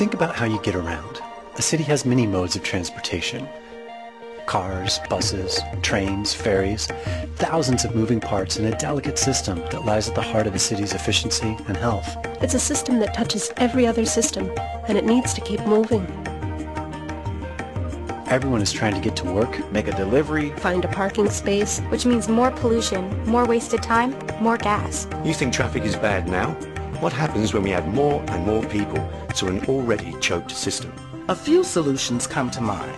Think about how you get around. A city has many modes of transportation. Cars, buses, trains, ferries, thousands of moving parts in a delicate system that lies at the heart of a city's efficiency and health. It's a system that touches every other system, and it needs to keep moving. Everyone is trying to get to work, make a delivery, find a parking space, which means more pollution, more wasted time, more gas. You think traffic is bad now? What happens when we add more and more people to an already choked system? A few solutions come to mind.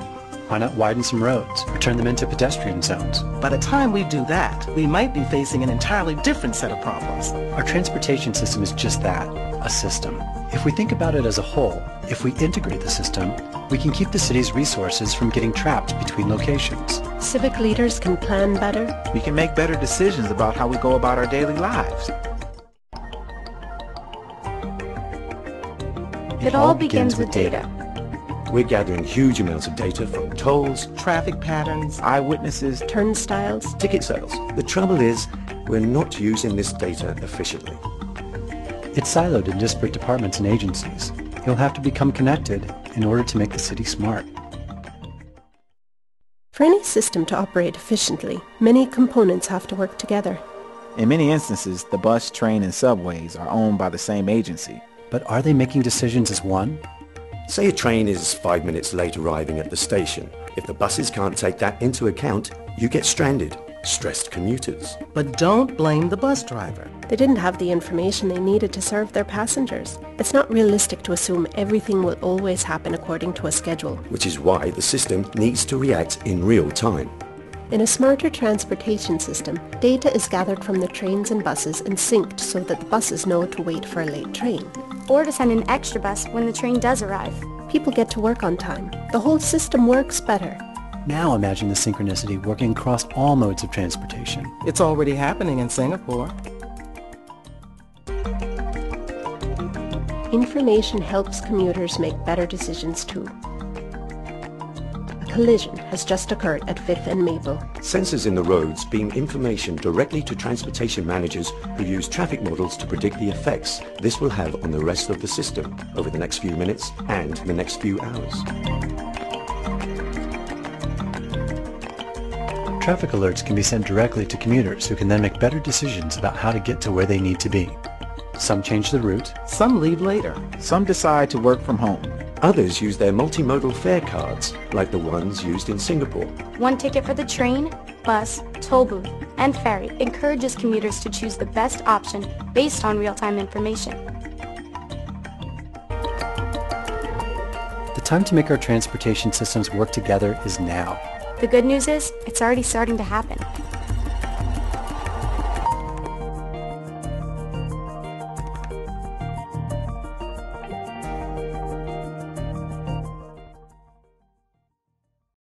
Why not widen some roads or turn them into pedestrian zones? By the time we do that, we might be facing an entirely different set of problems. Our transportation system is just that, a system. If we think about it as a whole, if we integrate the system, we can keep the city's resources from getting trapped between locations. Civic leaders can plan better. We can make better decisions about how we go about our daily lives. It all begins with data. We're gathering huge amounts of data from tolls, traffic patterns, eyewitnesses, turnstiles, ticket sales. The trouble is, we're not using this data efficiently. It's siloed in disparate departments and agencies. You'll have to become connected in order to make the city smart. For any system to operate efficiently, many components have to work together. In many instances, the bus, train, and subways are owned by the same agency. But are they making decisions as one? Say a train is 5 minutes late arriving at the station. If the buses can't take that into account, you get stranded. Stressed commuters. But don't blame the bus driver. They didn't have the information they needed to serve their passengers. It's not realistic to assume everything will always happen according to a schedule. Which is why the system needs to react in real time. In a smarter transportation system, data is gathered from the trains and buses and synced so that the buses know to wait for a late train. Or to send an extra bus when the train does arrive. People get to work on time. The whole system works better. Now imagine the synchronicity working across all modes of transportation. It's already happening in Singapore. Information helps commuters make better decisions too. A collision has just occurred at 5th and Maple. Sensors in the roads beam information directly to transportation managers who use traffic models to predict the effects this will have on the rest of the system over the next few minutes and the next few hours. Traffic alerts can be sent directly to commuters who can then make better decisions about how to get to where they need to be. Some change the route. Some leave later. Some decide to work from home. Others use their multimodal fare cards, like the ones used in Singapore. One ticket for the train, bus, toll booth, and ferry encourages commuters to choose the best option based on real-time information. The time to make our transportation systems work together is now. The good news is, it's already starting to happen.